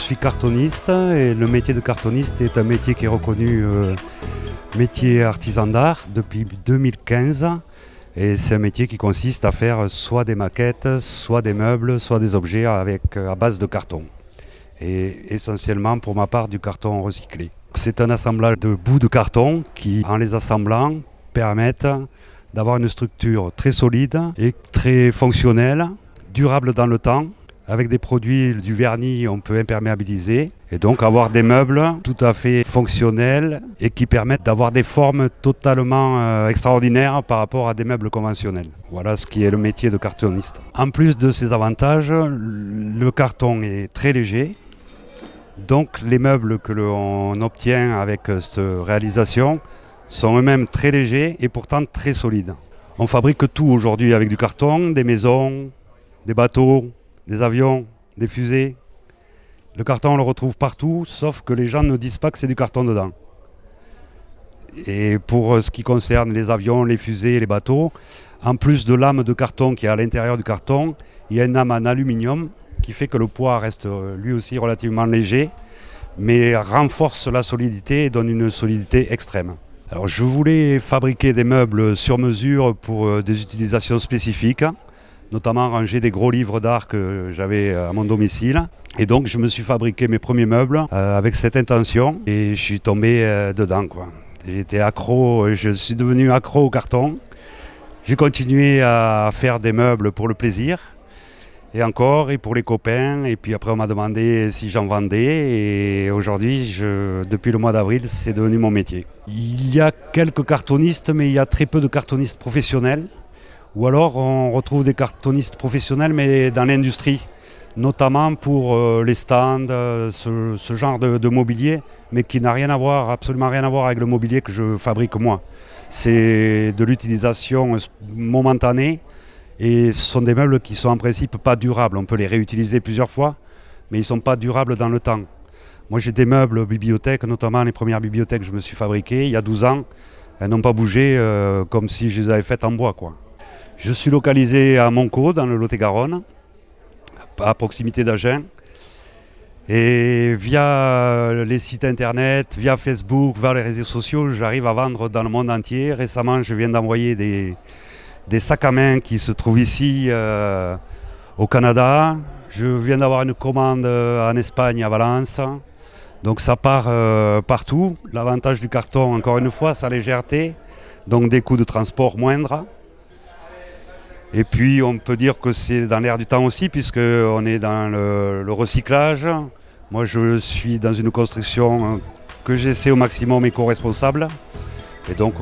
suis cartoniste et le métier de cartoniste est un métier qui est reconnu métier artisan d'art depuis 2015. Et c'est un métier qui consiste à faire soit des maquettes, soit des meubles, soit des objets à base de carton. Et essentiellement pour ma part du carton recyclé. C'est un assemblage de bouts de carton qui, en les assemblant, permettent d'avoir une structure très solide et très fonctionnelle, durable dans le temps. Avec des produits, du vernis, on peut imperméabiliser et donc avoir des meubles tout à fait fonctionnels et qui permettent d'avoir des formes totalement extraordinaires par rapport à des meubles conventionnels. Voilà ce qui est le métier de cartoniste. En plus de ces avantages, le carton est très léger. Donc les meubles que l'on obtient avec cette réalisation sont eux-mêmes très légers et pourtant très solides. On fabrique tout aujourd'hui avec du carton, des maisons, des bateaux, des avions, des fusées. Le carton, on le retrouve partout, sauf que les gens ne disent pas que c'est du carton dedans. Et pour ce qui concerne les avions, les fusées et les bateaux, en plus de lame de carton qui est à l'intérieur du carton, il y a une lame en aluminium qui fait que le poids reste lui aussi relativement léger, mais renforce la solidité et donne une solidité extrême. Alors je voulais fabriquer des meubles sur mesure pour des utilisations spécifiques, notamment ranger des gros livres d'art que j'avais à mon domicile. Et donc je me suis fabriqué mes premiers meubles avec cette intention et je suis tombé dedans, quoi. J'étais accro, je suis devenu accro au carton. J'ai continué à faire des meubles pour le plaisir et encore et pour les copains. Et puis après on m'a demandé si j'en vendais et aujourd'hui, depuis le mois d'avril, c'est devenu mon métier. Il y a quelques cartonistes mais il y a très peu de cartonistes professionnels. Ou alors on retrouve des cartonistes professionnels mais dans l'industrie, notamment pour les stands, ce genre de mobilier, mais qui n'a absolument rien à voir avec le mobilier que je fabrique moi. C'est de l'utilisation momentanée et ce sont des meubles qui sont en principe pas durables. On peut les réutiliser plusieurs fois, mais ils ne sont pas durables dans le temps. Moi j'ai des meubles bibliothèques, notamment les premières bibliothèques que je me suis fabriquées il y a 12 ans. Elles n'ont pas bougé comme si je les avais faites en bois, quoi. Je suis localisé à Moncaut, dans le Lot-et-Garonne, à proximité d'Agen. Et via les sites internet, via Facebook, via les réseaux sociaux, j'arrive à vendre dans le monde entier. Récemment, je viens d'envoyer des sacs à main qui se trouvent ici au Canada. Je viens d'avoir une commande en Espagne, à Valence. Donc ça part partout. L'avantage du carton, encore une fois, sa légèreté, donc des coûts de transport moindres. Et puis on peut dire que c'est dans l'air du temps aussi puisqu'on est dans le recyclage. Moi je suis dans une construction que j'essaie au maximum éco-responsable. Et donc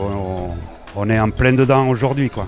on est en plein dedans aujourd'hui, quoi.